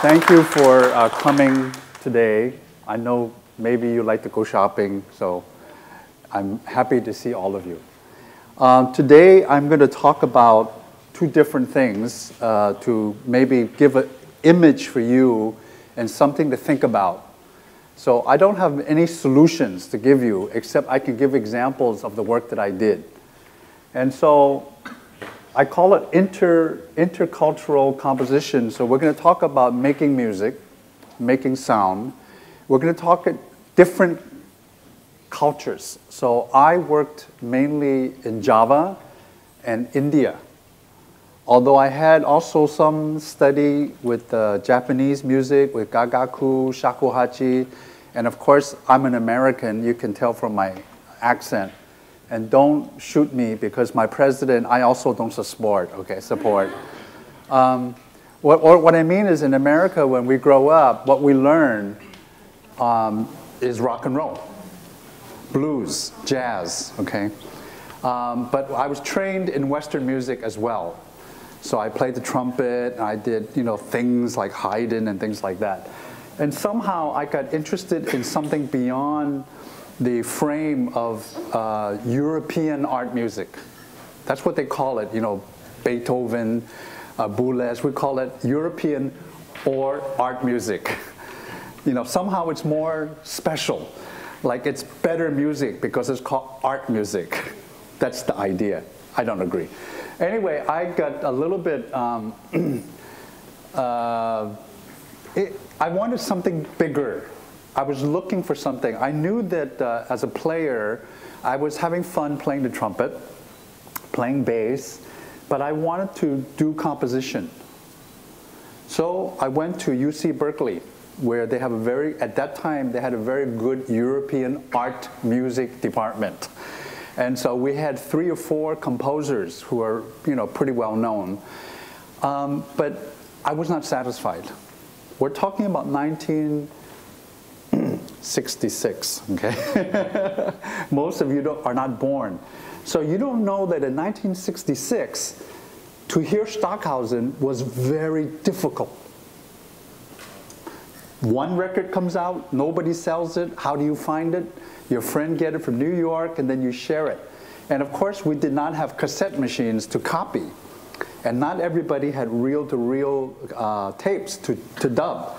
Thank you for coming today. I know maybe you like to go shopping, so I'm happy to see all of you. Today, I'm going to talk about two different things to maybe give an image for you and something to think about. So I don't have any solutions to give you, except I can give examples of the work that I did. And so I call it intercultural composition. So we're going to talk about making music, making sound. We're going to talk at different cultures. So I worked mainly in Java and India. Although I had also some study with Japanese music, with gagaku, shakuhachi, and of course I'm an American, you can tell from my accent. And don't shoot me because my president, I also don't support. What I mean is in America, when we grow up, what we learn is rock and roll, blues, jazz, okay? But I was trained in Western music as well. So I played the trumpet, and I did things like Haydn and things like that. And somehow I got interested in something beyond the frame of European art music. That's what they call it, Beethoven, Boulez, we call it European or art music. Somehow it's more special, like it's better music because it's called art music. That's the idea. I don't agree. Anyway, I got a little bit, I wanted something bigger. I was looking for something. I knew that as a player, I was having fun playing the trumpet, playing bass, but I wanted to do composition. So I went to UC Berkeley, where they have at that time, they had a very good European art music department. And so we had 3 or 4 composers who are, pretty well known. But I was not satisfied. We're talking about 1966, okay? Most of you are not born. So you don't know that in 1966, to hear Stockhausen was very difficult. One record comes out, nobody sells it. How do you find it? Your friend get it from New York, and then you share it. And of course, we did not have cassette machines to copy. And not everybody had reel-to-reel tapes to dub.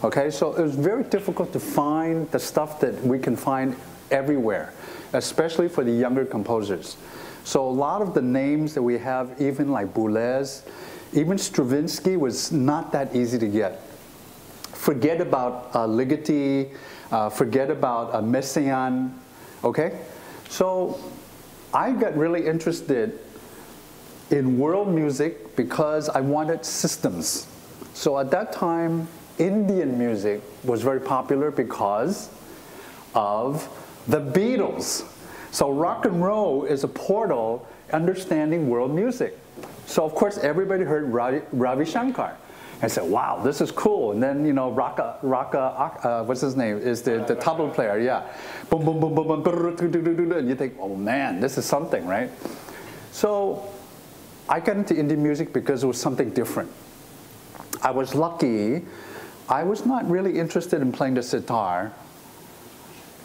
Okay, so it was very difficult to find the stuff that we can find everywhere, especially for the younger composers. So a lot of the names that we have, even like Boulez, even Stravinsky was not that easy to get. Forget about Ligeti, forget about Messiaen, okay? So I got really interested in world music because I wanted systems. So at that time, Indian music was very popular because of the Beatles. So rock and roll is a portal understanding world music. So of course everybody heard Ravi Shankar and said, wow, this is cool. And then Raga, what's his name, is the tabla player, yeah. Boom, boom, boom, boom, boom, and you think, oh man, this is something, right? So I got into Indian music because it was something different. I was lucky. I was not really interested in playing the sitar.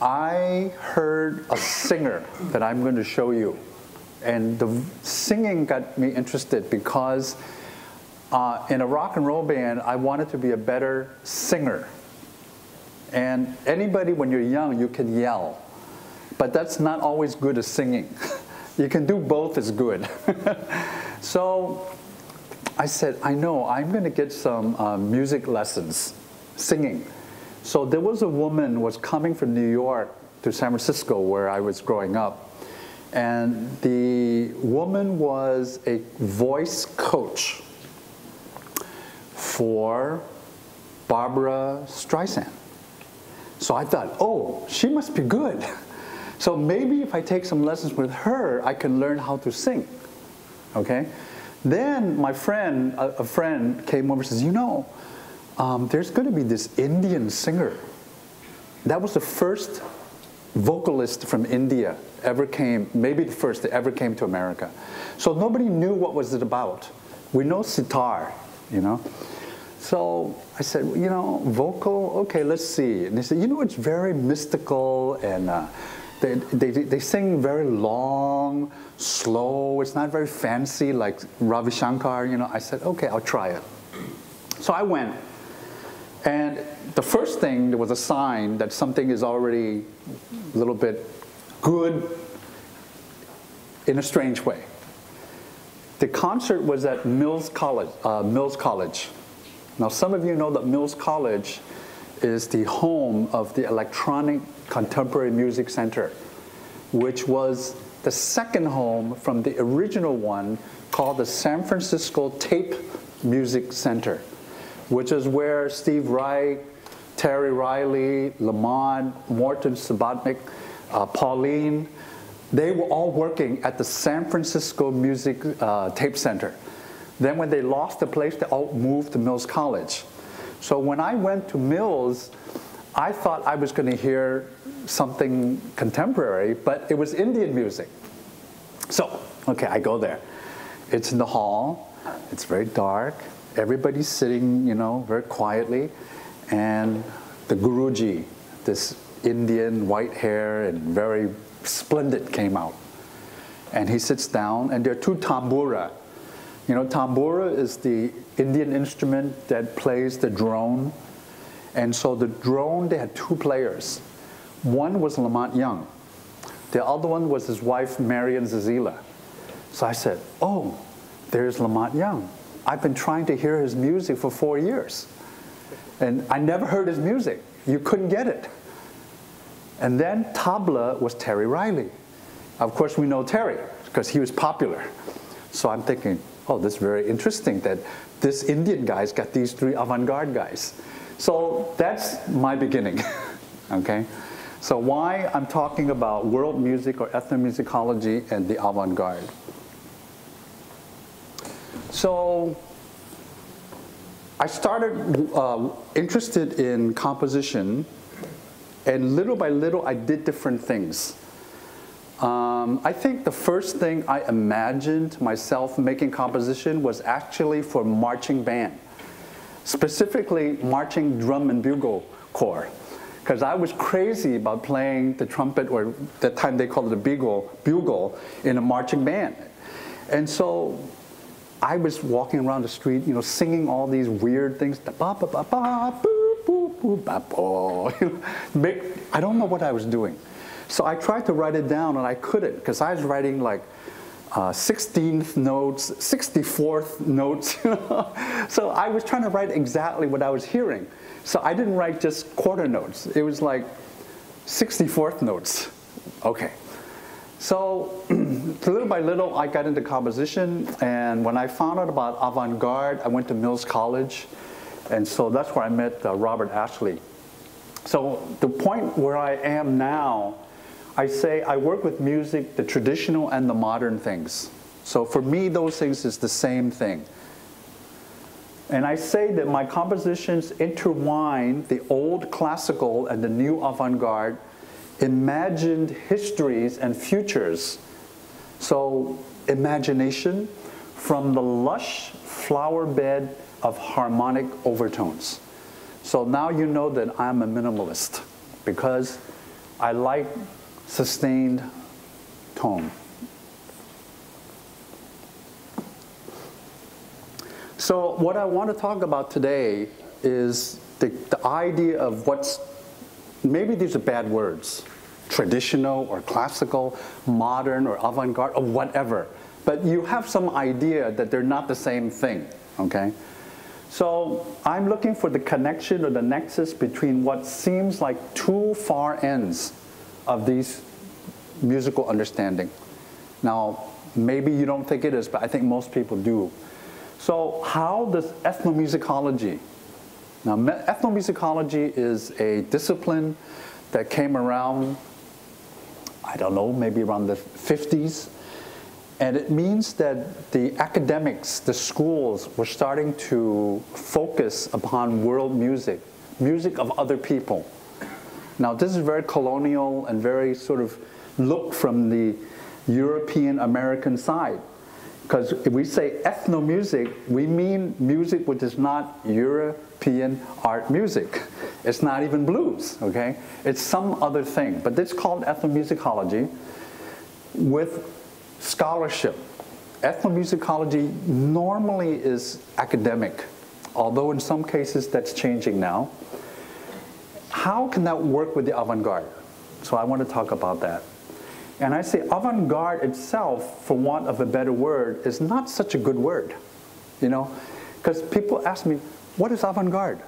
I heard a singer that I'm going to show you. And the singing got me interested because in a rock and roll band, I wanted to be a better singer. And anybody, when you're young, you can yell. But that's not always good as singing. You can do both as good. So I said, I know, I'm going to get some music lessons, singing. So there was a woman who was coming from New York to San Francisco, where I was growing up. And the woman was a voice coach for Barbra Streisand. So I thought, oh, she must be good. So maybe if I take some lessons with her, I can learn how to sing, okay? Then my friend, a friend came over and says, there's going to be this Indian singer. That was the first vocalist from India ever came, maybe the first that ever came to America. So nobody knew what was it about. We know sitar, So I said, you know, vocal, okay, let's see. And they said, you know, it's very mystical, and they sing very long, slow. It's not very fancy like Ravi Shankar, you know. I said, okay, I'll try it. So I went, and the first thing, there was a sign that something is already a little bit good in a strange way. The concert was at Mills College. Now, some of you know that Mills College is the home of the Electronic Contemporary Music Center, which was the second home from the original one called the San Francisco Tape Music Center, which is where Steve Reich, Terry Riley, Lamont, Morton Subotnick, Pauline, they were all working at the San Francisco Music Tape Center. Then when they lost the place, they all moved to Mills College. So when I went to Mills, I thought I was going to hear something contemporary, but it was Indian music. So, okay, I go there. It's in the hall. It's very dark. Everybody's sitting, you know, very quietly. And the Guruji, this Indian, white hair and very splendid, came out. And he sits down, and there are two tambura. You know, tambura is the Indian instrument that plays the drone. And so the drone, they had two players. One was Lamont Young. The other one was his wife, Marian Zazila. So I said, oh, there's Lamont Young. I've been trying to hear his music for 4 years. And I never heard his music. You couldn't get it. And then tabla was Terry Riley. Of course, we know Terry, because he was popular. So I'm thinking, oh, this is very interesting that this Indian guy's got these three avant-garde guys. So that's my beginning, okay? So why I'm talking about world music or ethnomusicology and the avant-garde. So I started interested in composition, and little by little I did different things. I think the first thing I imagined myself making composition was actually for marching band, specifically marching drum and bugle corps, because I was crazy about playing the trumpet, or at that time they called it a bugle in a marching band. And so I was walking around the street, you know, singing all these weird things. I don't know what I was doing. So I tried to write it down, and I couldn't, because I was writing like 16th notes, 64th notes. So I was trying to write exactly what I was hearing. So I didn't write just quarter notes. It was like 64th notes. Okay. So little by little, I got into composition. And when I found out about avant-garde, I went to Mills College. And so that's where I met Robert Ashley. So the point where I am now, I say I work with music, the traditional and the modern things. So for me, those things is the same thing. And I say that my compositions intertwine the old classical and the new avant-garde, imagined histories and futures. So imagination from the lush flower bed of harmonic overtones. So now you know that I'm a minimalist, because I like sustained tone. So what I want to talk about today is the idea of what's, maybe these are bad words, traditional or classical, modern or avant-garde or whatever, but you have some idea that they're not the same thing, okay? So I'm looking for the connection or the nexus between what seems like two far ends of these musical understanding. Now, maybe you don't think it is, but I think most people do. So how does ethnomusicology, now ethnomusicology is a discipline that came around, I don't know, maybe around the 50s. And it means that the academics, the schools, were starting to focus upon world music, music of other people. Now, this is very colonial and very sort of looked from the European American side. Because if we say ethnomusic, we mean music which is not European art music. It's not even blues, okay? It's some other thing. But it's called ethnomusicology with scholarship. Ethnomusicology normally is academic, although in some cases that's changing now. How can that work with the avant-garde? So I want to talk about that. And I say avant-garde itself, for want of a better word, is not such a good word, you know? Because people ask me, what is avant-garde?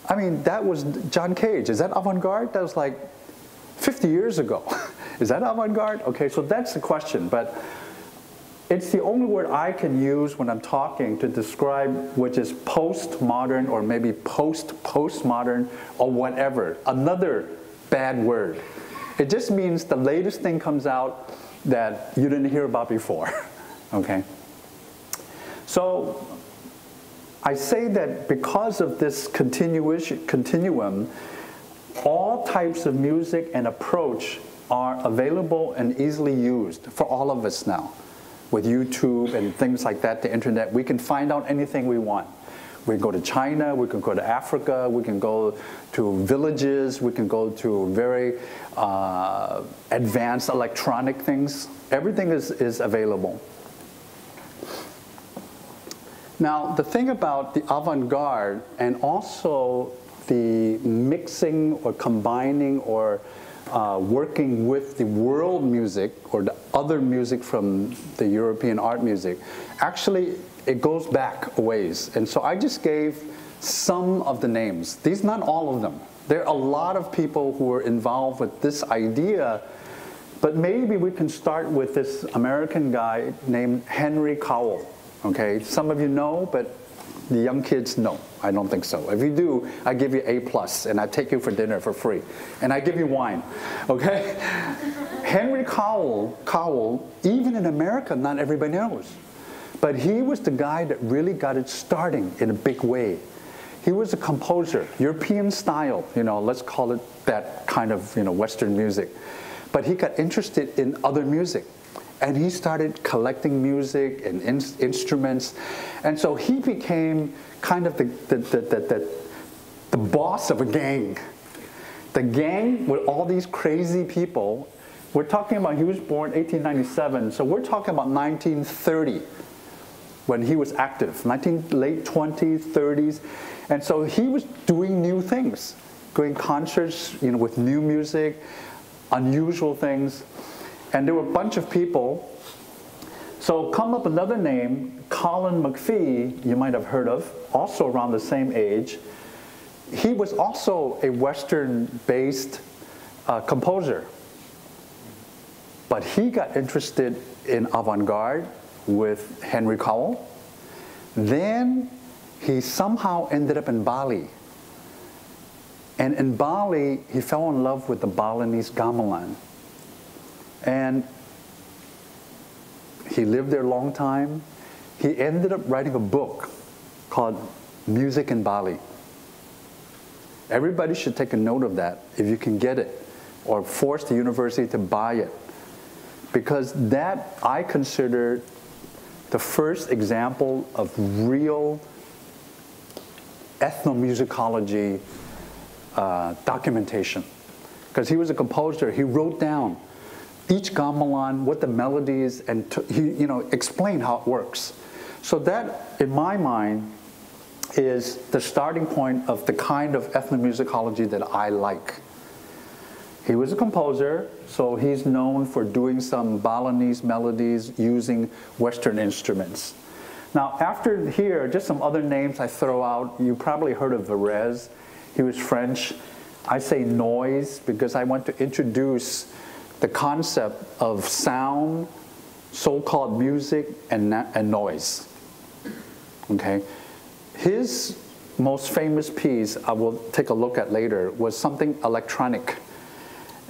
I mean, that was John Cage. Is that avant-garde? That was like 50 years ago. Is that avant-garde? Okay, so that's the question. But it's the only word I can use when I'm talking to describe which is post-modern or maybe post-postmodern or whatever. Another bad word. It just means the latest thing comes out that you didn't hear about before, okay? So I say that because of this continuum, all types of music and approach are available and easily used for all of us now. With YouTube and things like that, the internet, we can find out anything we want. We can go to China, we can go to Africa, we can go to villages, we can go to very advanced electronic things. Everything is available. Now, the thing about the avant-garde and also the mixing or combining or working with the world music or the other music from the European art music, actually it goes back a ways. And so I just gave some of the names. These, not all of them. There are a lot of people who are involved with this idea, but maybe we can start with this American guy named Henry Cowell. Okay, some of you know, but the young kids know. I don't think so. If you do, I give you A+, and I take you for dinner for free. And I give you wine, okay? Henry Cowell, even in America, not everybody knows. But he was the guy that really got it starting in a big way. He was a composer, European style, you know, let's call it that kind of, you know, Western music. But he got interested in other music. And he started collecting music and instruments. And so he became kind of the boss of a gang. The gang with all these crazy people. We're talking about, he was born 1897, so we're talking about 1930 when he was active, late 20s, 30s. And so he was doing new things, doing concerts, you know, with new music, unusual things. And there were a bunch of people. So come up another name, Colin McPhee, you might have heard of, also around the same age. He was also a Western-based composer. But he got interested in avant-garde with Henry Cowell. Then he somehow ended up in Bali. And in Bali, he fell in love with the Balinese gamelan. And he lived there a long time. He ended up writing a book called Music in Bali. Everybody should take a note of that if you can get it, or force the university to buy it. Because that, I consider, the first example of real ethnomusicology documentation. Because he was a composer, he wrote down each gamelan, what the melody is, and he, you know, explained how it works. So that, in my mind, is the starting point of the kind of ethnomusicology that I like. He was a composer, so he's known for doing some Balinese melodies using Western instruments. Now, after here, just some other names I throw out. You probably heard of Varese. He was French. I say noise because I want to introduce the concept of sound, so-called music, and noise. Okay? His most famous piece, I will take a look at later, was something electronic.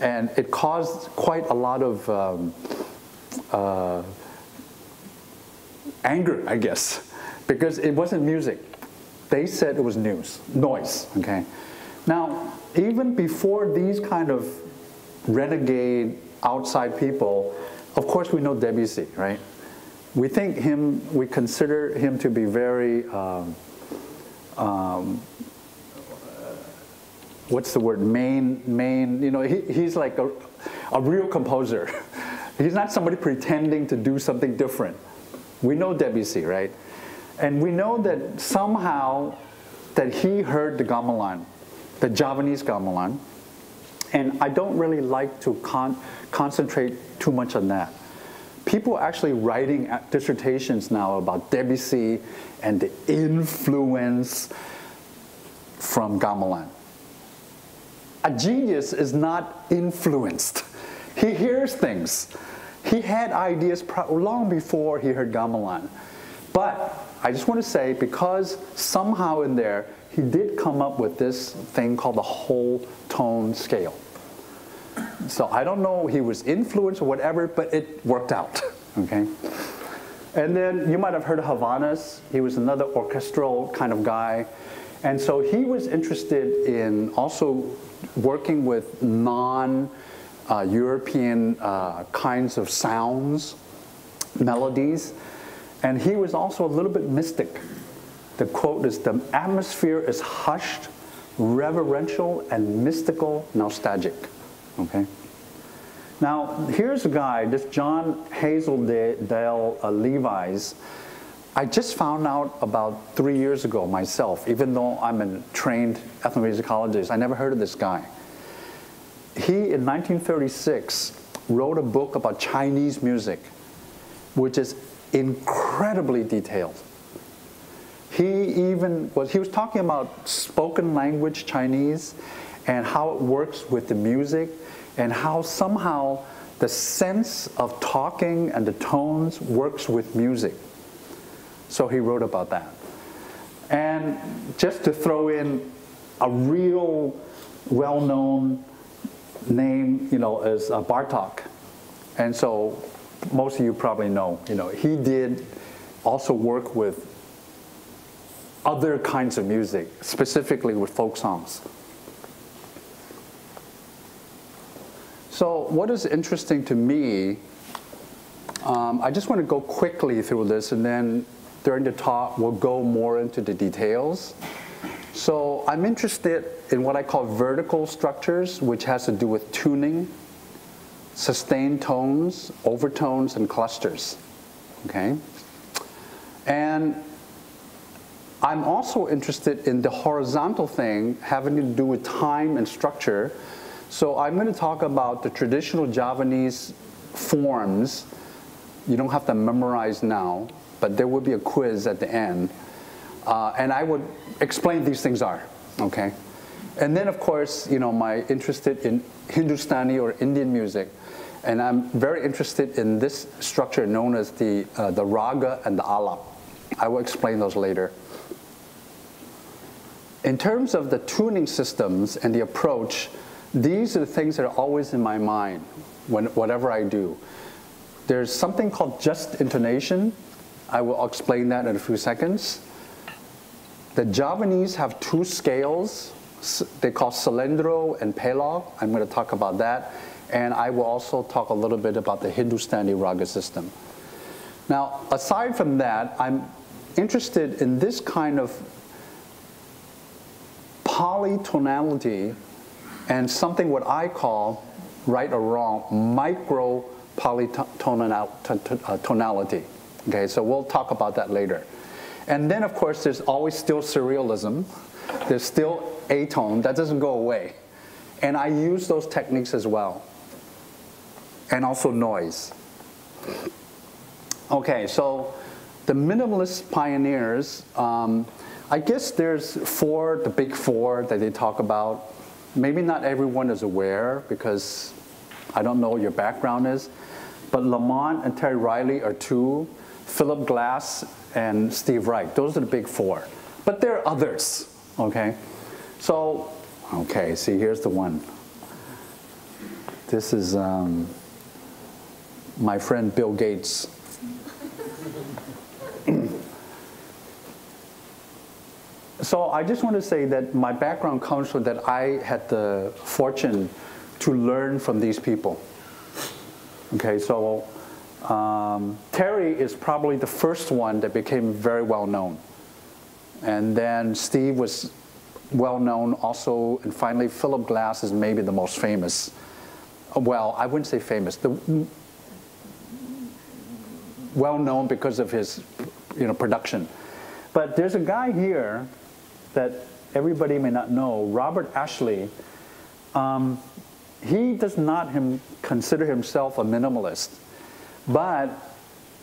And it caused quite a lot of anger, I guess, because it wasn't music. They said it was noise, okay? Now, even before these kind of renegade outside people, of course we know Debussy, right? we consider him to be very, what's the word, he's like a real composer. He's not somebody pretending to do something different. We know Debussy, right? And we know that somehow that he heard the gamelan, the Javanese gamelan, and I don't really like to concentrate too much on that. People are actually writing dissertations now about Debussy and the influence from gamelan. A genius is not influenced. He hears things. He had ideas long before he heard gamelan. But I just want to say, because somehow in there, he did come up with this thing called the whole tone scale. So I don't know he was influenced or whatever, but it worked out, okay? And then you might have heard of Havanas. He was another orchestral kind of guy. And so he was interested in also working with non-European kinds of sounds, melodies. And he was also a little bit mystic. The quote is, "The atmosphere is hushed, reverential, and mystical, nostalgic." Okay. Now, here's a guy, this John Hazeldale Levi's. I just found out about 3 years ago myself, even though I'm a trained ethnomusicologist. I never heard of this guy. He, in 1936, wrote a book about Chinese music, which is incredibly detailed. He was talking about spoken language Chinese and how it works with the music and how somehow the sense of talking and the tones works with music. So he wrote about that. And just to throw in a real well-known name, is Bartók. And so most of you probably know, he did also work with other kinds of music, specifically with folk songs. So what is interesting to me, I just want to go quickly through this, and then during the talk we'll go more into the details. So I'm interested in what I call vertical structures, which has to do with tuning, sustained tones, overtones, and clusters, okay? And I'm also interested in the horizontal thing having to do with time and structure. So I'm going to talk about the traditional Javanese forms. You don't have to memorize now, but there will be a quiz at the end. And I would explain these things are, okay? And then, of course, my interested in Hindustani or Indian music. And I'm very interested in this structure known as the raga and the alap. I will explain those later. In terms of the tuning systems and the approach, these are the things that are always in my mind whatever I do. There's something called just intonation. I will explain that in a few seconds. The Javanese have two scales. They call slendro and pelog. I'm going to talk about that. And I will also talk a little bit about the Hindustani raga system. Now, aside from that, I'm interested in this kind of polytonality and something what I call, right or wrong, micro-polytonality. Okay, so we'll talk about that later. And then, of course, there's always still serialism. There's still atone. That doesn't go away. And I use those techniques as well. And also noise. Okay, so the minimalist pioneers, I guess there's the big four that they talk about. Maybe not everyone is aware because I don't know what your background is, but Lamont and Terry Riley are two, Philip Glass and Steve Reich. Those are the big four. But there are others, okay? So, okay, see, here's the one. This is my friend Bill Gates. So I just want to say that my background comes from that I had the fortune to learn from these people. Okay, so Terry is probably the first one that became very well known. And then Steve was well known also, and finally Philip Glass is maybe the most famous. Well, I wouldn't say famous. Well known because of his production. But there's a guy here that everybody may not know, Robert Ashley. He does not consider himself a minimalist, but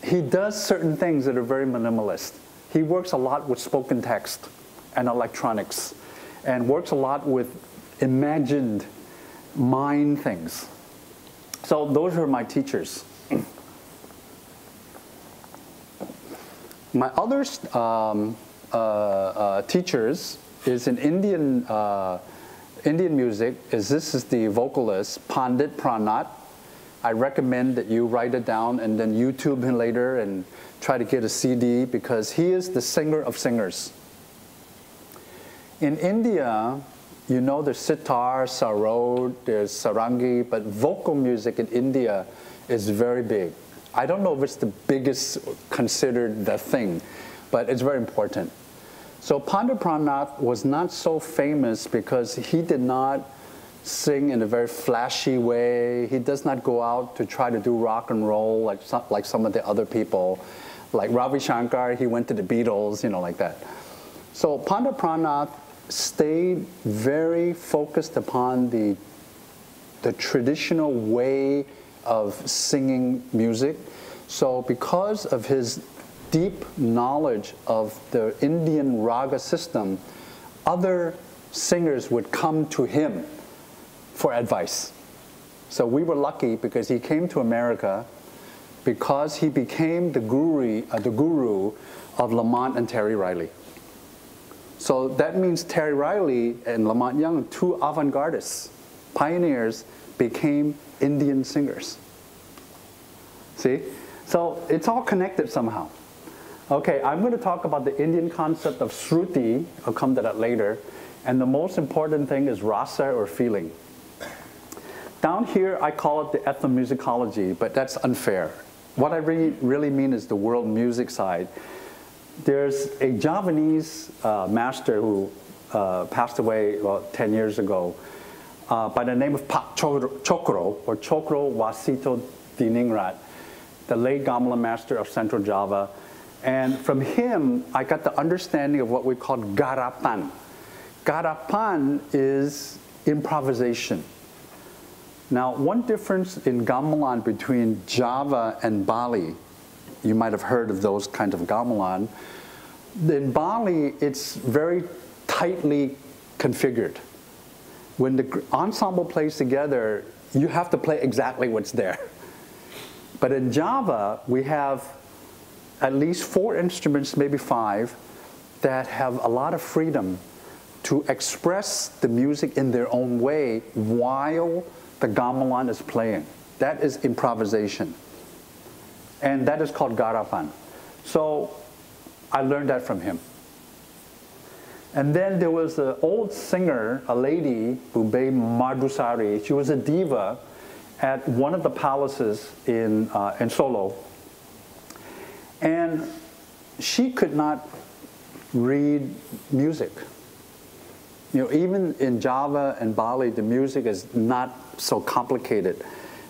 he does certain things that are very minimalist. He works a lot with spoken text and electronics, and works a lot with imagined mind things. So those are my teachers. My other teachers is in Indian music. This is the vocalist, Pandit Pran Nath. I recommend that you write it down and then YouTube him later and try to get a CD, because he is the singer of singers. In India, there's sitar, sarod, there's sarangi, but vocal music in India is very big. I don't know if it's the biggest considered the thing, but it's very important. So Pandit Pran Nath was not so famous because he did not sing in a very flashy way. He does not go out to try to do rock and roll like some of the other people. Like Ravi Shankar, he went to the Beatles, like that. So Pandit Pran Nath stayed very focused upon the traditional way of singing music. So because of his deep knowledge of the Indian raga system, other singers would come to him for advice. So we were lucky because he came to America, because he became the guru of Lamont and Terry Riley. So that means Terry Riley and Lamont Young, two avant-gardists, pioneers, became Indian singers. See? So it's all connected somehow. Okay, I'm going to talk about the Indian concept of Shruti. I'll come to that later. And the most important thing is rasa, or feeling. Down here, I call it the ethnomusicology, but that's unfair. What I really mean is the world music side. There's a Javanese master who passed away about 10 years ago by the name of Cokro, or Cokro Wasitodiningrat, the late gamelan master of Central Java. And from him, I got the understanding of what we call garapan. Garapan is improvisation. Now, one difference in gamelan between Java and Bali, you might have heard of those kinds of gamelan. In Bali, it's very tightly configured. When the ensemble plays together, you have to play exactly what's there. But in Java, we have at least 4 instruments, maybe 5, that have a lot of freedom to express the music in their own way while the gamelan is playing. That is improvisation. And that is called garapan. So I learned that from him. And then there was an old singer, a lady, Bu Bei Mardusari. She was a diva at one of the palaces in Solo. And she could not read music. Even in Java and Bali, the music is not so complicated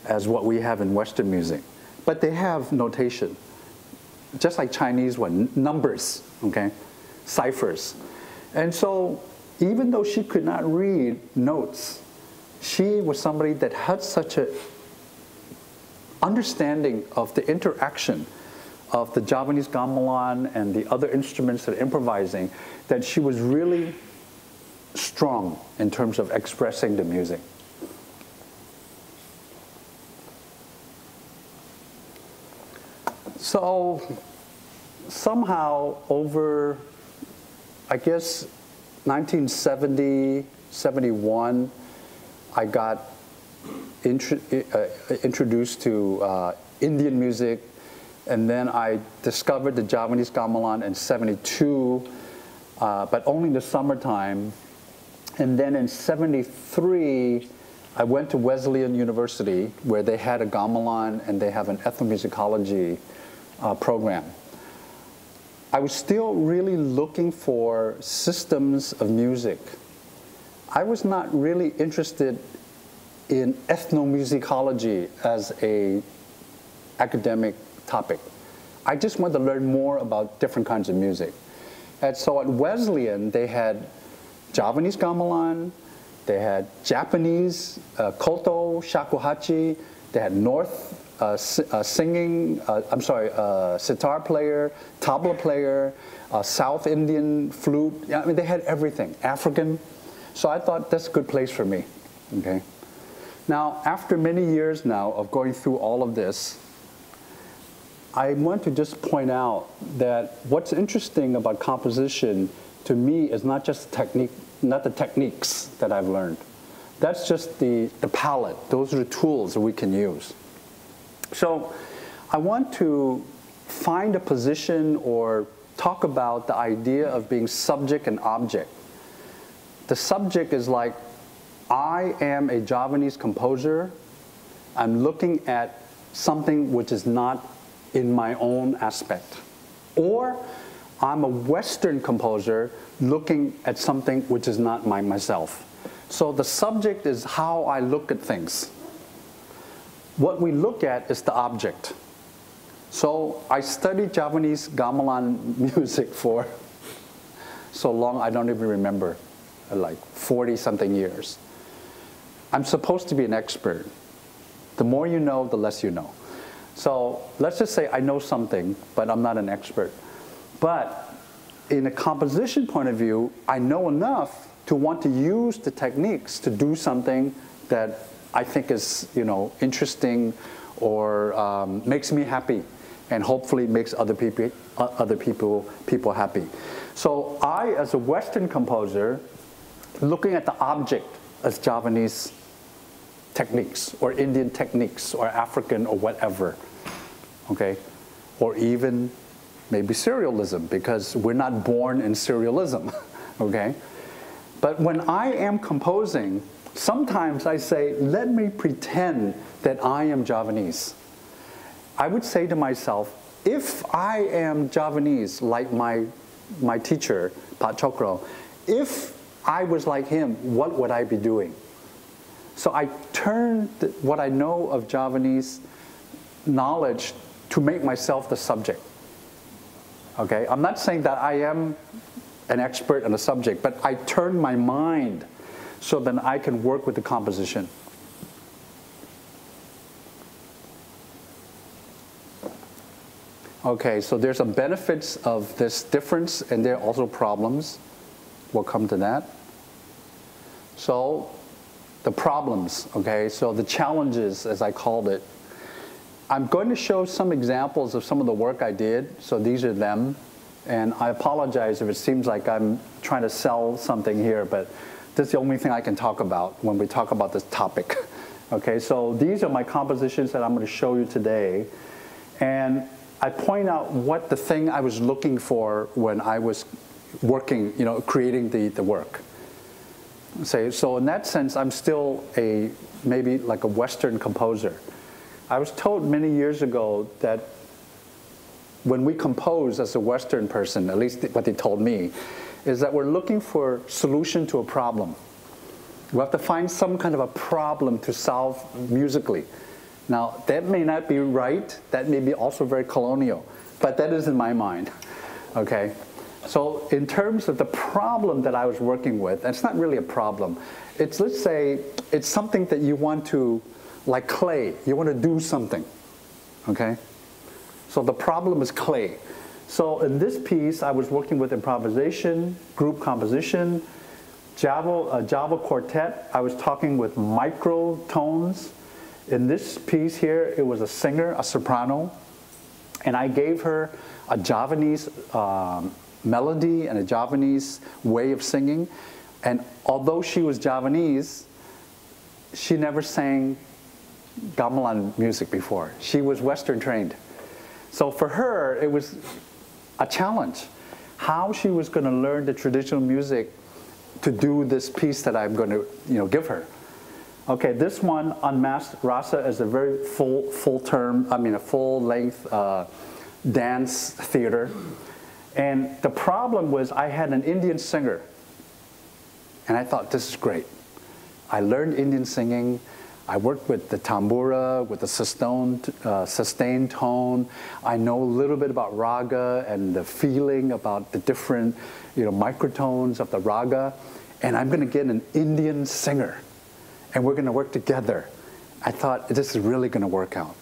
as what we have in Western music. But they have notation, just like Chinese one, numbers, okay, ciphers. And so even though she could not read notes, she was somebody that had such an understanding of the interaction of the Javanese gamelan and the other instruments that are improvising, that she was really strong in terms of expressing the music. So somehow over, I guess, 1970, 71, I got introduced to Indian music, and then I discovered the Javanese gamelan in 72, but only in the summertime. And then in 73, I went to Wesleyan University where they had a gamelan and they have an ethnomusicology program. I was still really looking for systems of music. I was not really interested in ethnomusicology as a academic topic. I just wanted to learn more about different kinds of music. And so at Wesleyan, they had Javanese gamelan, they had Japanese koto, shakuhachi, they had North singing, sitar player, tabla player, South Indian flute. I mean, they had everything, African. So I thought that's a good place for me, okay? Now, after many years now of going through all of this, I want to just point out that what's interesting about composition to me is not just the technique, not the techniques that I've learned. That's just the palette. Those are the tools that we can use. So I want to find a position or talk about the idea of being subject and object. The subject is like, I am a Javanese composer. I'm looking at something which is not in my own aspect. Or I'm a Western composer looking at something which is not myself. So the subject is how I look at things. What we look at is the object. So I studied Javanese gamelan music for so long I don't even remember, like 40-something years. I'm supposed to be an expert. The more you know, the less you know. So let's just say I know something, but I'm not an expert. But in a composition point of view, I know enough to want to use the techniques to do something that I think is, interesting or makes me happy, and hopefully makes other people happy. So I, as a Western composer, looking at the object as Javanese techniques, or Indian techniques, or African, or whatever, okay? Or even maybe serialism, because we're not born in serialism, okay? But when I am composing, sometimes I say, let me pretend that I am Javanese. I would say to myself, if I am Javanese, like my teacher, Pat Cokro, if I was like him, what would I be doing? So I turn what I know of Javanese knowledge to make myself the subject. Okay, I'm not saying that I am an expert on a subject, but I turn my mind so then I can work with the composition. Okay, so there's some benefits of this difference, and there are also problems. We'll come to that. So the problems, okay, so the challenges, as I called it. I'm going to show some examples of some of the work I did, so these are them. And I apologize if it seems like I'm trying to sell something here, but this is the only thing I can talk about when we talk about this topic. Okay, so these are my compositions that I'm going to show you today. And I point out what the thing I was looking for when I was working, creating the work. So in that sense, I'm still maybe like a Western composer. I was told many years ago that when we compose as a Western person, at least what they told me, is that we're looking for solution to a problem. We have to find some kind of a problem to solve musically. Now, that may not be right. That may be also very colonial. But that is in my mind. Okay? So in terms of the problem that I was working with, it's not really a problem. It's, let's say, it's something that you want to, like clay. You want to do something. Okay? So the problem is clay. So in this piece, I was working with improvisation, group composition, Java quartet. I was talking with micro-tones. In this piece here, it was a singer, a soprano, and I gave her a Javanese melody and a Javanese way of singing. And although she was Javanese, she never sang gamelan music before. She was Western trained. So for her, it was a challenge, how she was going to learn the traditional music to do this piece that I'm going to give her. Okay, this one, Unmasked Rasa, is a very full-length dance theater. And the problem was I had an Indian singer. And I thought, this is great. I learned Indian singing. I worked with the tambura, with the sustained tone. I know a little bit about raga and the feeling about the different microtones of the raga. And I'm going to get an Indian singer. And we're going to work together. I thought, this is really going to work out.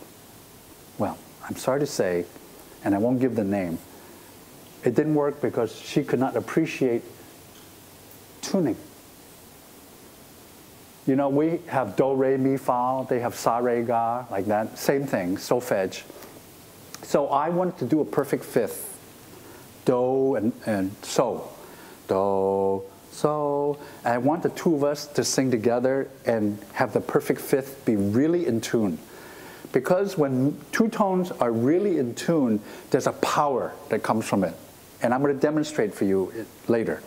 Well, I'm sorry to say, and I won't give the name, it didn't work because she could not appreciate tuning. We have do, re, mi, fa, they have sa, re, ga, like that. Same thing, solfege. So I wanted to do a perfect fifth. Do and so. Do, so. And I want the two of us to sing together and have the perfect fifth be really in tune. Because when two tones are really in tune, there's a power that comes from it. And I'm going to demonstrate for you later.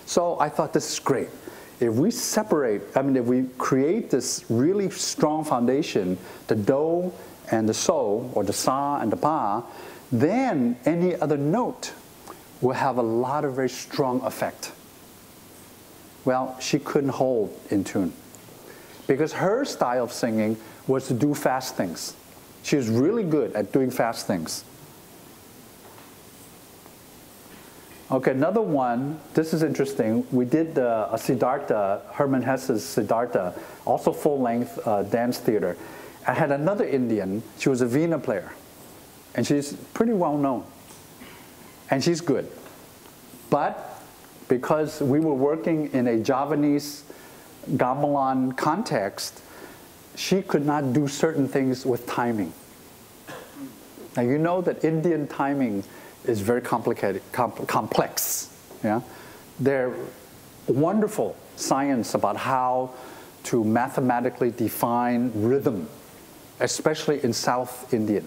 So I thought, this is great. If we separate, if we create this really strong foundation, the do and the so, or the sa and the pa, then any other note will have a lot of very strong effect. Well, she couldn't hold in tune. Because her style of singing was to do fast things. She was really good at doing fast things. Okay, another one, this is interesting. We did a Siddhartha, Hermann Hesse's Siddhartha, also full-length dance theater. I had another Indian, she was a veena player. And she's pretty well known. And she's good. But because we were working in a Javanese gamelan context, she could not do certain things with timing. Now you know that Indian timing is very complicated, complex. Yeah? They're wonderful science about how to mathematically define rhythm, especially in South India.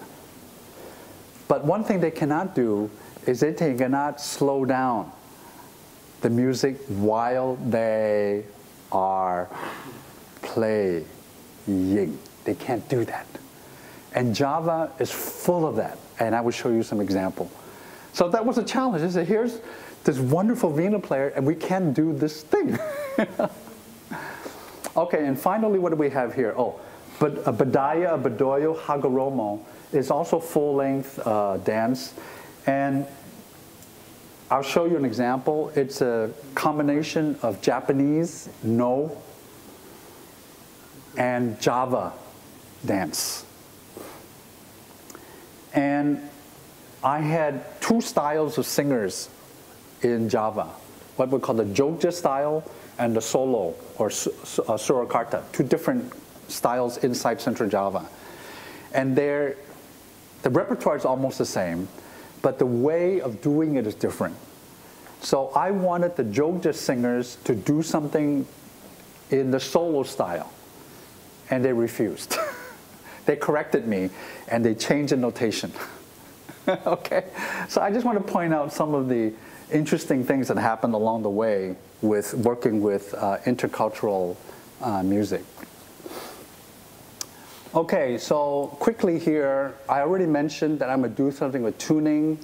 But one thing they cannot do is they cannot slow down the music while they are playing. They can't do that. And Java is full of that. And I will show you some example. So that was a challenge. I said, here's this wonderful veena player, and we can't do this thing. Okay, and finally, what do we have here? Oh, but Badaya, Badoyo, Hagoromo is also full-length dance. And I'll show you an example. It's a combination of Japanese, no, and Java dance. And I had two styles of singers in Java, what we call the Jogja style and the solo, or Surakarta, two different styles inside Central Java. And the repertoire is almost the same, but the way of doing it is different. So I wanted the Jogja singers to do something in the solo style, and they refused. They corrected me, and they changed the notation. Okay, so I just want to point out some of the interesting things that happened along the way with working with intercultural music. Okay, so quickly here, I already mentioned that I'm going to do something with tuning,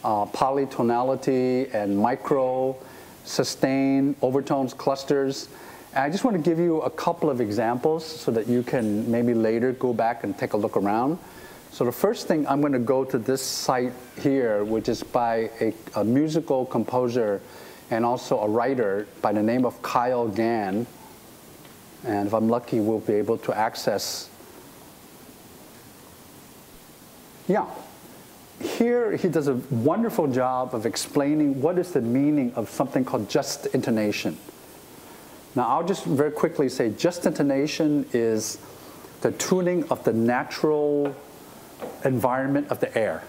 polytonality, and micro, sustain, overtones, clusters. And I just want to give you a couple of examples so that you can maybe later go back and take a look around. So the first thing, I'm going to go to this site here, which is by a musical composer and also a writer by the name of Kyle Gann. And if I'm lucky, we'll be able to access. Yeah. Here, he does a wonderful job of explaining what is the meaning of something called just intonation. Now, I'll just very quickly say just intonation is the tuning of the natural environment of the air.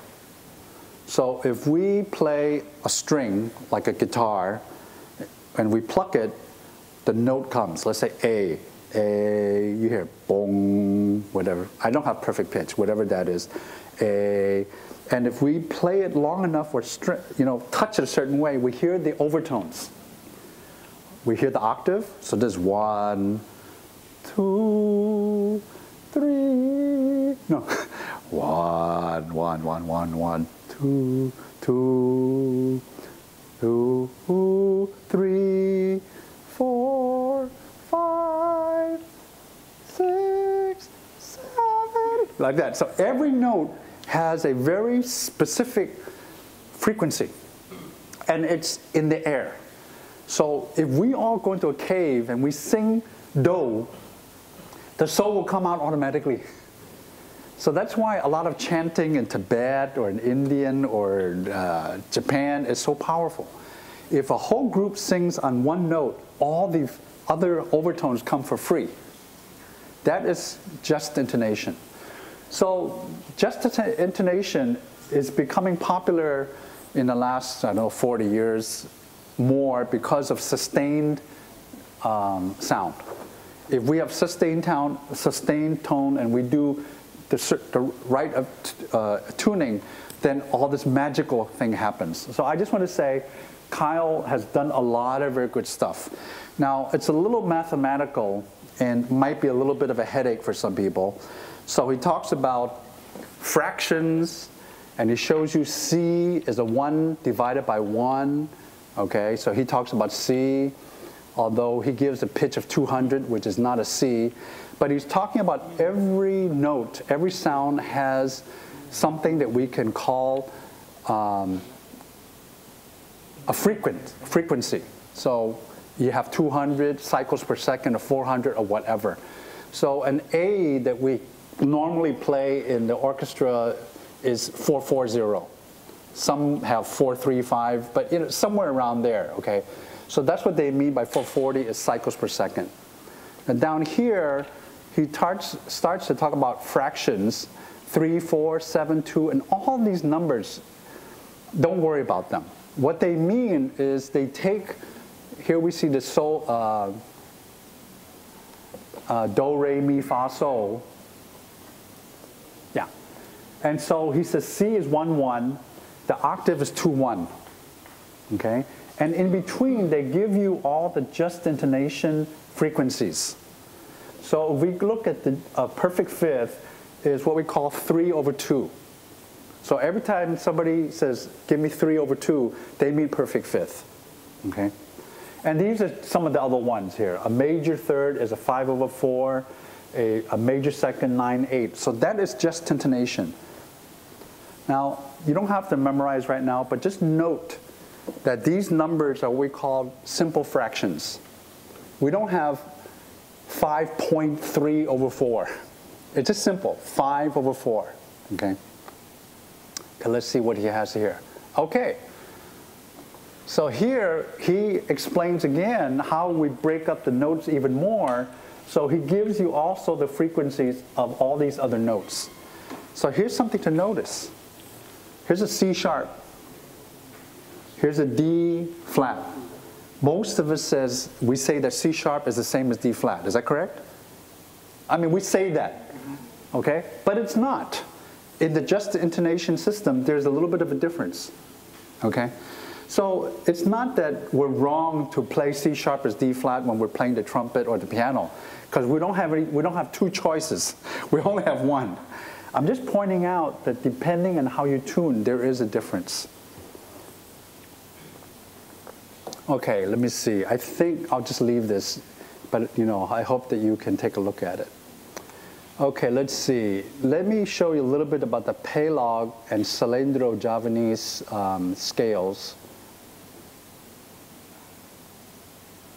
So if we play a string, like a guitar, and we pluck it, the note comes. Let's say A, you hear bong, whatever. I don't have perfect pitch, whatever that is. A. And if we play it long enough or touch it a certain way, we hear the overtones. We hear the octave, so there's 1, 2, 3, no, 1, 1, 1, 1, 1, 2, 2, 2, 3, 4, 5, 6, 7, like that. So every note has a very specific frequency, and it's in the air. So if we all go into a cave and we sing do, the soul will come out automatically. So that's why a lot of chanting in Tibet or in Indian or Japan is so powerful. If a whole group sings on one note, all the other overtones come for free. That is just intonation. So just intonation is becoming popular in the last, I don't know, 40 years more because of sustained sound. If we have sustained tone and we do the right of tuning, then all this magical thing happens. So I just want to say, Kyle has done a lot of very good stuff. Now, it's a little mathematical and might be a little bit of a headache for some people. So he talks about fractions, and he shows you C is a 1 divided by 1. Okay, so he talks about C, although he gives a pitch of 200, which is not a C. But he's talking about every note, every sound has something that we can call a frequency. So you have 200 cycles per second or 400 or whatever. So an A that we normally play in the orchestra is 440. Some have 435, but somewhere around there, okay? So that's what they mean by 440 is cycles per second. And down here, he starts to talk about fractions, 3, 4, 7, 2, and all these numbers. Don't worry about them. What they mean is they take, here we see the sol, do, re, mi, fa, sol. Yeah. And so he says C is 1, 1. The octave is 2, 1. Okay? And in between, they give you all the just intonation frequencies. So if we look at the perfect fifth, is what we call 3 over 2. So every time somebody says, give me 3 over 2, they mean perfect fifth. Okay? And these are some of the other ones here. A major third is a 5 over 4, a major second, 9, 8. So that is just intonation. Now, you don't have to memorize right now, but just note that these numbers are what we call simple fractions. We don't have 5.3 over 4. It's just simple, 5 over 4, okay? Okay, let's see what he has here. Okay, so here he explains again how we break up the notes even more. So he gives you also the frequencies of all these other notes. So here's something to notice. Here's a C sharp. Here's a D flat. Most of us we say that C sharp is the same as D flat. Is that correct? I mean, we say that, okay? But it's not. In the just intonation system, there's a little bit of a difference, okay? So it's not that we're wrong to play C sharp as D flat when we're playing the trumpet or the piano, because we don't have two choices. We only have one. I'm just pointing out that depending on how you tune, there is a difference. Okay, let me see. I think I'll just leave this, but I hope that you can take a look at it. Okay, let's see. Let me show you a little bit about the pelog and slendro Javanese scales.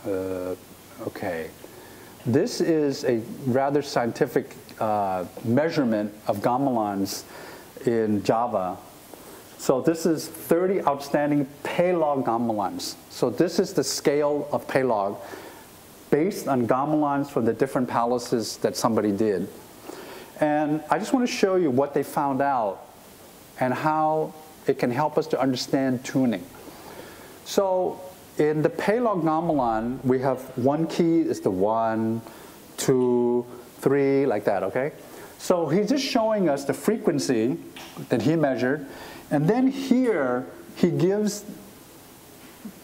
Okay, this is a rather scientific measurement of gamelans in Java. So this is 30 outstanding pelog gamelans. So this is the scale of pelog based on gamelans from the different palaces that somebody did. And I just want to show you what they found out and how it can help us to understand tuning. So in the pelog gamelan, we have one key is the 1, 2, 3, like that, okay? So he's just showing us the frequency that he measured, and then here he gives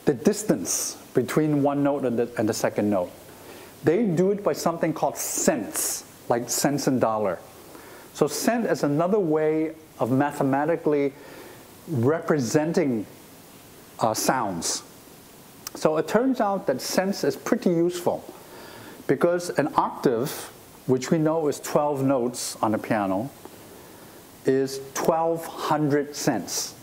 the distance between one note and the second note. They do it by something called cents, like cents and dollar. So cent is another way of mathematically representing sounds. So it turns out that cents is pretty useful because an octave, which we know is 12 notes on a piano, is 1,200 cents,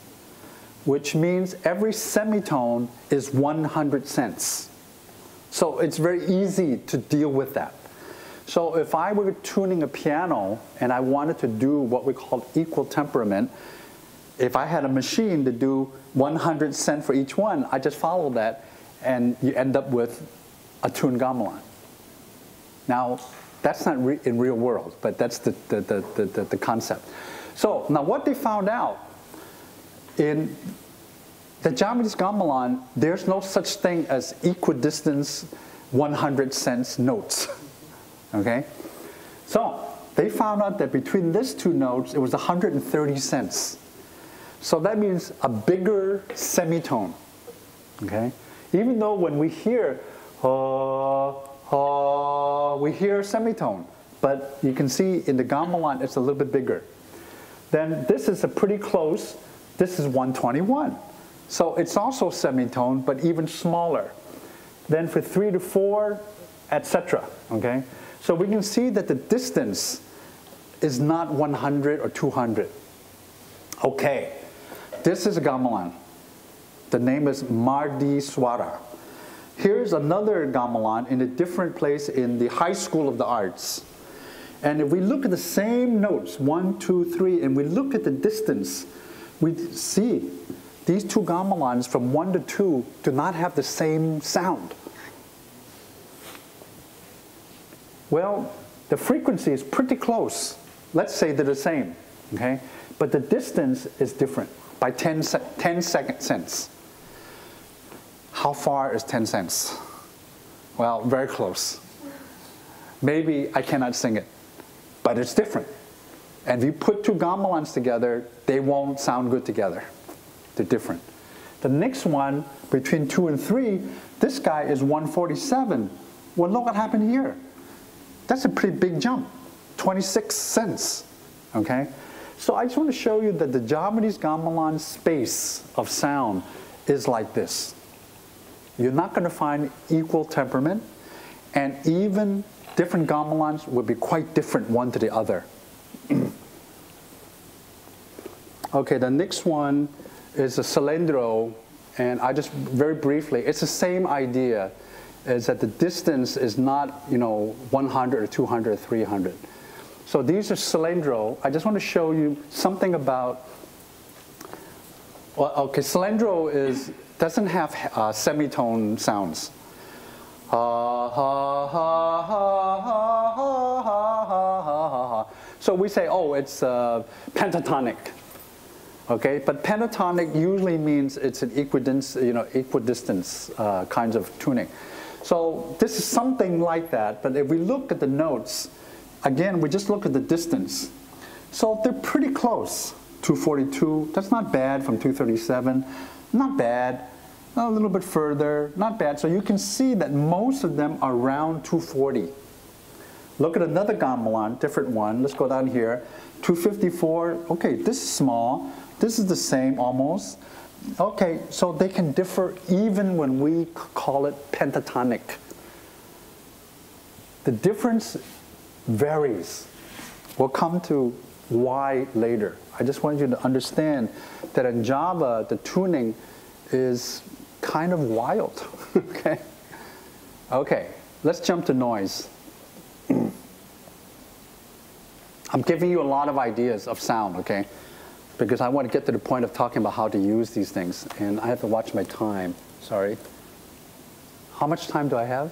which means every semitone is 100 cents. So it's very easy to deal with that. So if I were tuning a piano and I wanted to do what we call equal temperament, if I had a machine to do 100 cents for each one, I just follow that and you end up with a tuned gamelan. Now, that's not in real world, but that's the concept. So now what they found out, in the Javanese gamelan, there's no such thing as equidistance 100 cents notes. Okay? So they found out that between these two notes, it was 130 cents. So that means a bigger semitone. Okay? Even though when we hear we hear a semitone, but you can see in the gamelan it's a little bit bigger. Then this is a pretty close, this is 121. So it's also semitone, but even smaller. Then for 3 to 4, etc. Okay? So we can see that the distance is not 100 or 200. Okay, this is a gamelan. The name is Mardi Swara. Here's another gamelan in a different place in the High School of the Arts. And if we look at the same notes, 1, 2, 3, and we look at the distance, we see these two gamelans from 1 to 2 do not have the same sound. Well, the frequency is pretty close. Let's say they're the same, okay? But the distance is different by 10 cents. How far is 10 cents? Well, very close. Maybe I cannot sing it, but it's different. And if you put two gamelans together, they won't sound good together. They're different. The next one, between 2 and 3, this guy is 147. Well, look what happened here. That's a pretty big jump, 26 cents, okay? So I just want to show you that the Javanese gamelan space of sound is like this. You're not going to find equal temperament, and even different gamelans will be quite different one to the other. Okay, the next one is a slendro, and I just very briefly, it's the same idea, is that the distance is not, 100 or 200 or 300. So these are slendro. I just want to show you something about, well, okay, slendro doesn't have semitone sounds. So we say, oh, it's pentatonic. Okay, but pentatonic usually means it's an equidistance kinds of tuning. So this is something like that, but if we look at the notes, again, we just look at the distance. So they're pretty close. 242, that's not bad from 237, not bad. A little bit further, not bad. So you can see that most of them are around 240. Look at another gamelan, different one. Let's go down here. 254, okay, this is small. This is the same almost. Okay, so they can differ even when we call it pentatonic. The difference varies. We'll come to why later. I just want you to understand that in Java, the tuning is kind of wild, okay? Okay, let's jump to noise. I'm giving you a lot of ideas of sound, okay? Because I want to get to the point of talking about how to use these things, and I have to watch my time, sorry. How much time do I have?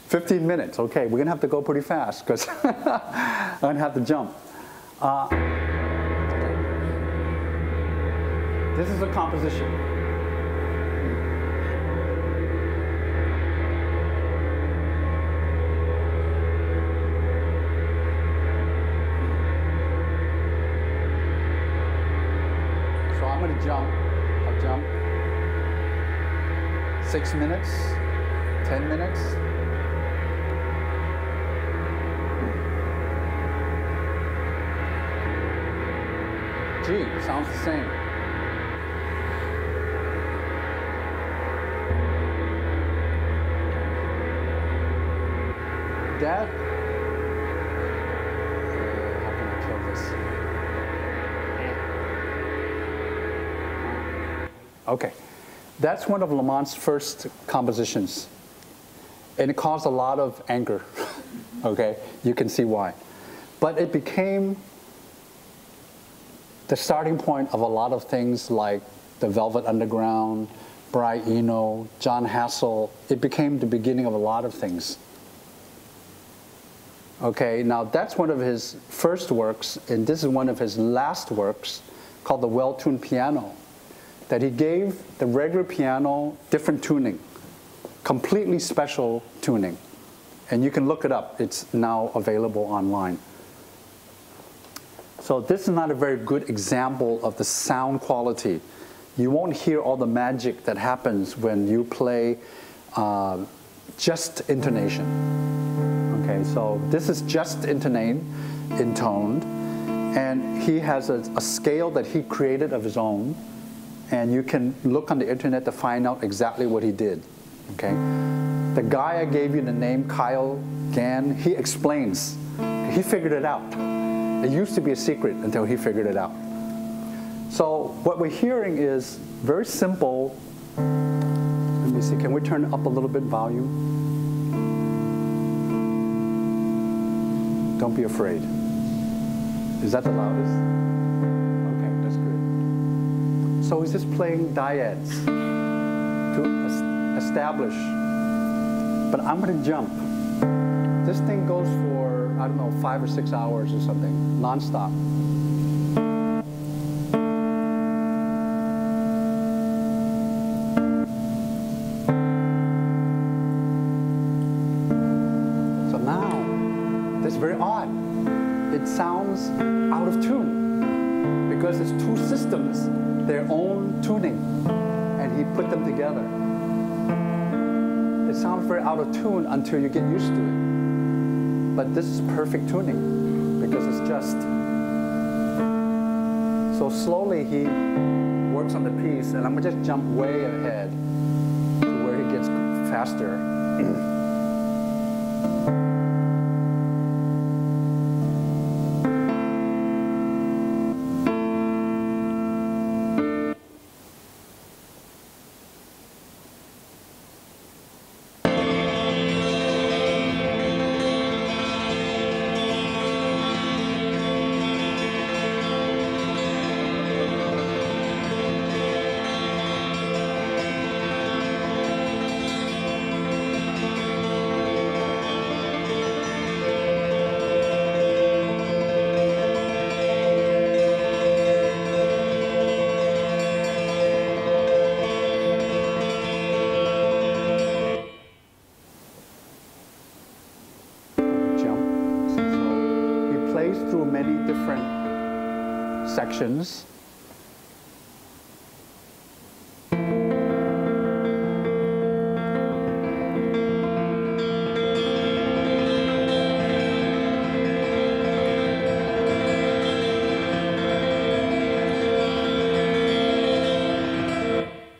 15 minutes, okay, we're gonna have to go pretty fast, because I'm gonna have to jump. This is a composition. So I'm going to jump. I'll jump. 6 minutes, 10 minutes. G sounds the same. That, how can I kill this? Okay, that's one of Lamont's first compositions. And it caused a lot of anger, okay? You can see why. But it became the starting point of a lot of things like the Velvet Underground, Bry Eno, John Hassel. It became the beginning of a lot of things. Okay, now that's one of his first works, and this is one of his last works, called The Well-Tuned Piano, that he gave the regular piano different tuning, completely special tuning. And you can look it up. It's now available online. So this is not a very good example of the sound quality. You won't hear all the magic that happens when you play just intonation. Okay, so this is just intoned, and he has a scale that he created of his own, and you can look on the internet to find out exactly what he did. Okay, the guy I gave you the name, Kyle Gann, he explains. He figured it out. It used to be a secret until he figured it out. So what we're hearing is very simple. Let me see, can we turn up a little bit volume? Don't be afraid. Is that the loudest? Okay, that's good. So he's just playing dyads to establish. But I'm going to jump. This thing goes for, I don't know, 5 or 6 hours or something, nonstop. So now, this is very odd. It sounds out of tune because it's two systems, their own tuning, and he put them together. It sounds very out of tune until you get used to it. But this is perfect tuning because it's just. So slowly he works on the piece, and I'm gonna just jump way ahead to where he gets faster. Through many different sections.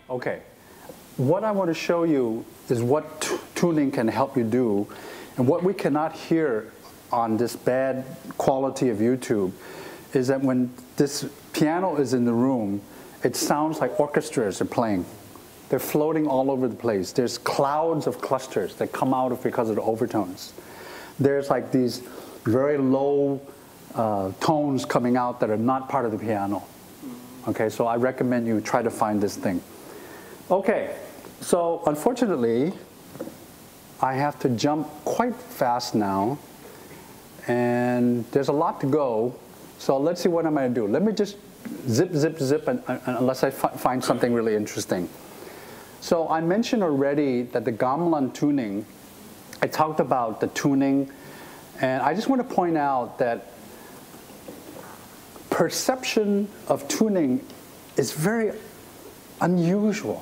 Okay, what I want to show you is what tuning can help you do, and what we cannot hear on this bad quality of YouTube is that when this piano is in the room, it sounds like orchestras are playing. They're floating all over the place. There's clouds of clusters that come out because of the overtones. There's like these very low tones coming out that are not part of the piano. Okay, so I recommend you try to find this thing. Okay, so unfortunately, I have to jump quite fast now. And there's a lot to go, so let's see what I'm going to do. Let me just zip, zip, zip, unless I find something really interesting. So I mentioned already that the gamelan tuning, I talked about the tuning, and I just want to point out that perception of tuning is very unusual.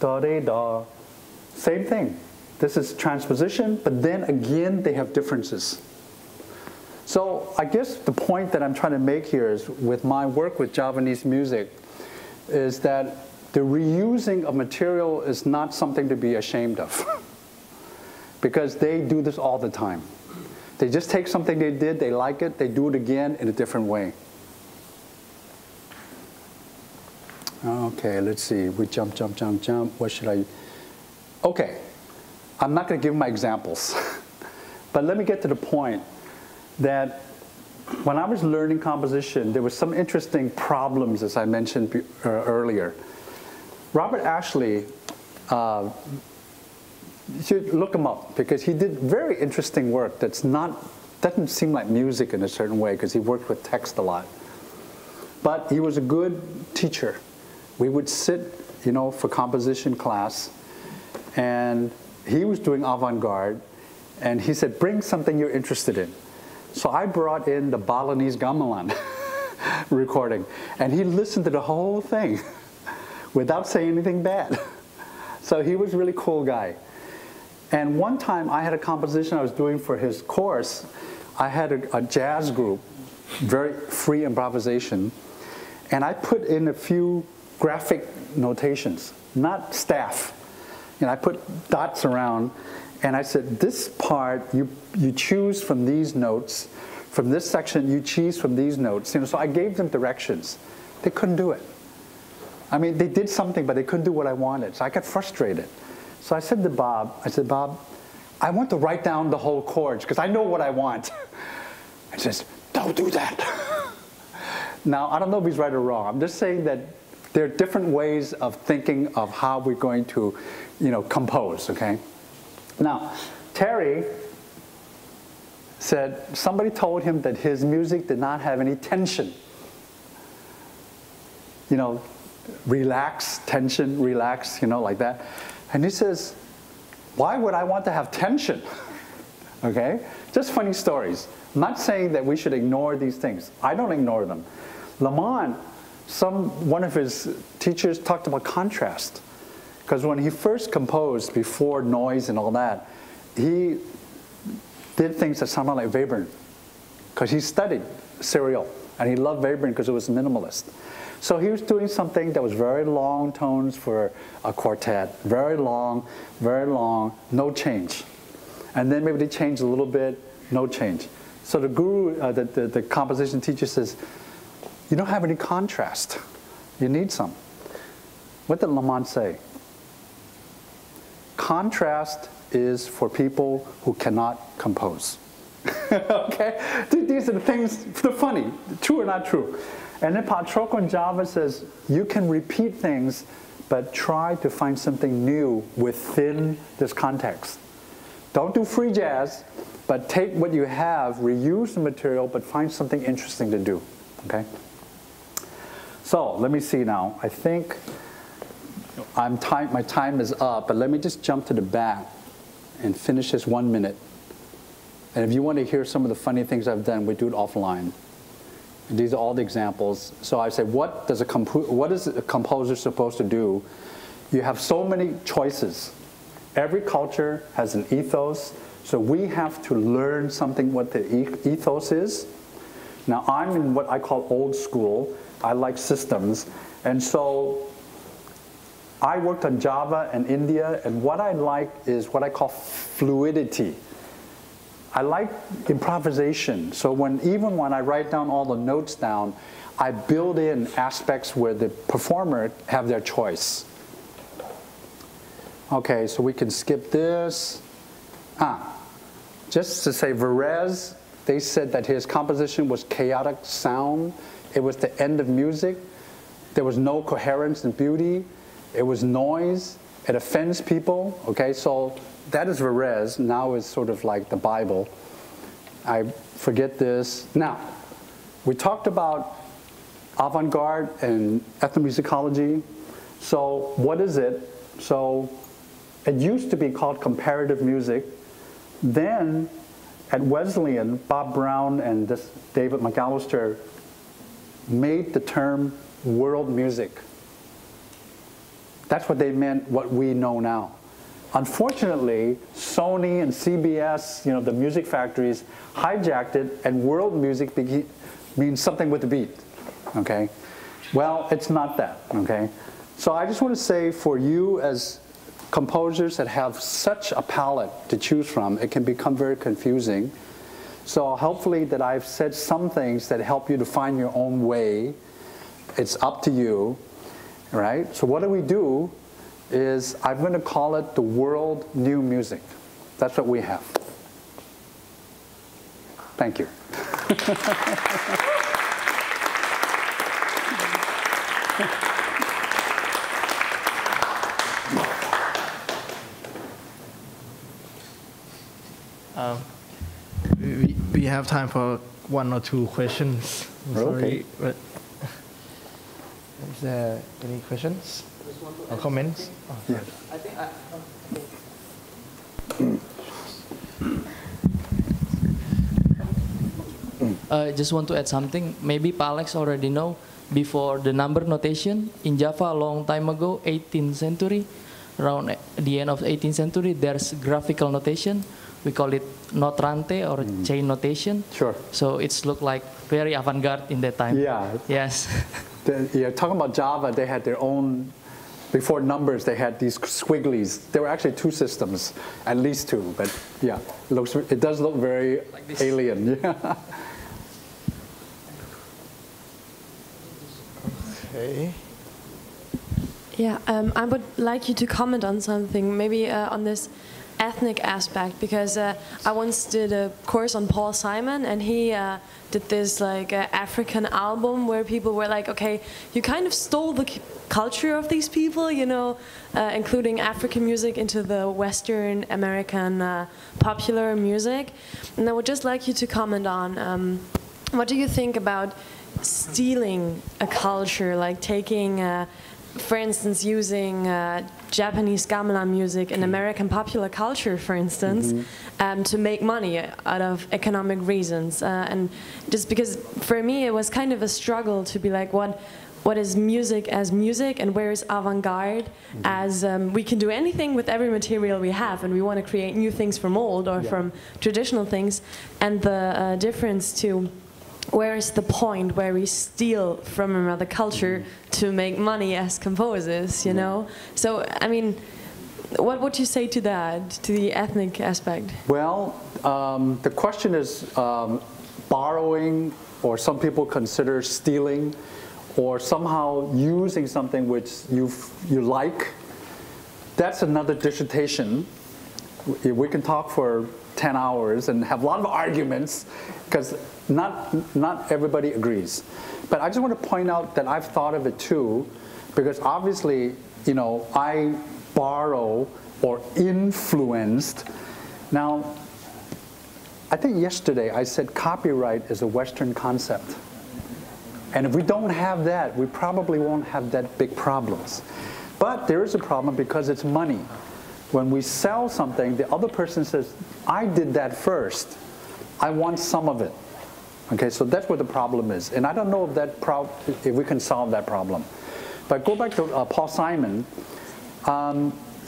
da, re, da. Same thing. This is transposition, but then again, they have differences. So I guess the point that I'm trying to make here is with my work with Javanese music is that the reusing of material is not something to be ashamed of because they do this all the time. They just take something they did, they like it, they do it again in a different way. Okay, let's see. We jump. What should I? Okay, I'm not going to give my examples, but let me get to the point that when I was learning composition, there were some interesting problems, as I mentioned earlier. Robert Ashley, you should look him up because he did very interesting work doesn't seem like music in a certain way because he worked with text a lot. But he was a good teacher. We would sit, for composition class, and he was doing avant-garde, and he said, bring something you're interested in. So I brought in the Balinese gamelan recording, and he listened to the whole thing without saying anything bad. So he was a really cool guy. And one time I had a composition I was doing for his course. I had a jazz group, very free improvisation, and I put in a few graphic notations, not staff. I put dots around, and I said, this part, you choose from these notes. From this section, you choose from these notes. So I gave them directions. They couldn't do it. I mean, they did something, but they couldn't do what I wanted. So I got frustrated. So I said to Bob, I want to write down the whole chords, because I know what I want. He says, don't do that. Now, I don't know if he's right or wrong. I'm just saying that there are different ways of thinking of how we're going to, compose, okay? Now, Terry said somebody told him that his music did not have any tension. Relax, tension, relax, like that. And he says, why would I want to have tension? Okay? Just funny stories. I'm not saying that we should ignore these things. I don't ignore them. Lamont, one of his teachers talked about contrast. Because when he first composed, before noise and all that, he did things that sounded like Webern. Because he studied serial, and he loved Webern because it was minimalist. So he was doing something that was very long tones for a quartet. Very long, no change. And then maybe they changed a little bit, no change. So the guru, the composition teacher says, you don't have any contrast. You need some. What did Lamont say? Contrast is for people who cannot compose. Okay? These are the things, they're funny, true or not true. And then Patrokon Java says, you can repeat things, but try to find something new within this context. Don't do free jazz, but take what you have, reuse the material, but find something interesting to do. Okay? So let me see now. I think my time is up, but let me just jump to the back and finish this 1 minute. And if you want to hear some of the funny things I've done, we do it offline. And these are all the examples. So I say, what is a composer supposed to do? You have so many choices. Every culture has an ethos, so we have to learn something what the ethos is. Now I'm in what I call old school. I like systems, and so I worked on Java and India, and what I like is what I call fluidity. I like improvisation, so even when I write down all the notes down, I build in aspects where the performer have their choice. Okay, so we can skip this. Just to say, Varese, they said that his composition was chaotic sound. It was the end of music. There was no coherence and beauty. It was noise. It offends people. Okay, so that is Varese. Now it's sort of like the Bible. I forget this. Now, we talked about avant-garde and ethnomusicology. So what is it? So it used to be called comparative music. Then at Wesleyan, Bob Brown and David McAllister made the term world music. That's what they meant, what we know now. Unfortunately, Sony and CBS, you know, the music factories, hijacked it, and world music means something with a beat, okay? Well, it's not that, okay? So I just want to say for you as composers that have such a palette to choose from, it can become very confusing. So hopefully that I've said some things that help you to find your own way. It's up to you, right? So what do we do is, I'm going to call it the world new music. That's what we have. Thank you. We have time for 1 or 2 questions. I'm sorry, but is there any questions or comments? Oh, yeah. I think I just want to add something. Maybe Pa Alex already know, before the number notation in Java a long time ago, 18th century, around the end of the 18th century, there's graphical notation. We call it notrante or chain notation. Sure. So it's looked like very avant-garde in that time. Yeah. Yes. Yeah, talking about Java, they had their own, before numbers, they had these squigglies. There were actually 2 systems, at least 2, but yeah, it does look very like alien. Yeah. Okay. Yeah, I would like you to comment on something, maybe on this ethnic aspect, because I once did a course on Paul Simon, and he did this like African album where people were like, okay, you kind of stole the culture of these people, you know, including African music into the Western American popular music. And I would just like you to comment on what do you think about stealing a culture, like taking for instance, using Japanese gamelan music and American popular culture, for instance, to make money out of economic reasons. And just because, for me, it was kind of a struggle to be like, what is music as music, and where is avant-garde as we can do anything with every material we have, and we want to create new things from old or from traditional things, and the difference to where is the point where we steal from another culture to make money as composers, you know? So, I mean, what would you say to that, to the ethnic aspect? Well, the question is borrowing, or some people consider stealing, or somehow using something which you like. That's another dissertation. We can talk for 10 hours and have a lot of arguments, because not everybody agrees. But I just want to point out that I've thought of it too, because obviously, you know, I borrow or influenced. Now, I think yesterday I said copyright is a Western concept. And if we don't have that, we probably won't have that big problems. But there is a problem because it's money. When we sell something, the other person says, I did that first. I want some of it. Okay, so that's what the problem is. And I don't know if we can solve that problem. But go back to Paul Simon.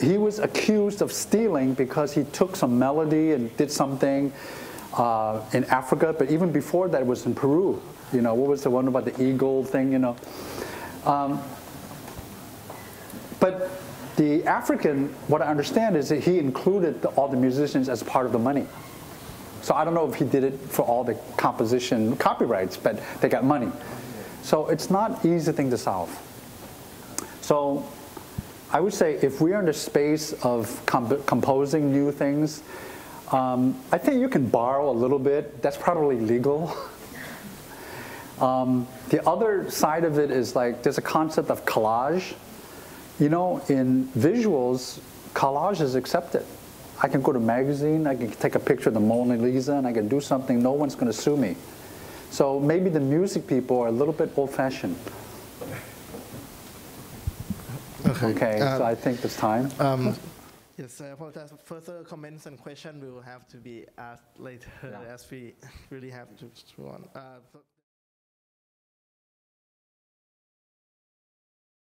He was accused of stealing because he took some melody and did something in Africa. But even before that, it was in Peru. You know, what was the one about the eagle thing, you know? But the African, what I understand is that he included all the musicians as part of the money. So I don't know if he did it for all the composition copyrights, but they got money. So it's not an easy thing to solve. So I would say if we are in the space of composing new things, I think you can borrow a little bit. That's probably legal. The other side of it is like there's a concept of collage. You know, in visuals, collage is accepted. I can go to a magazine, I can take a picture of the Mona Lisa, and I can do something, no one's going to sue me. So maybe the music people are a little bit old-fashioned. Okay, so I think it's time. Yes, I apologize. Further comments and questions will have to be asked later, as we really have to go on.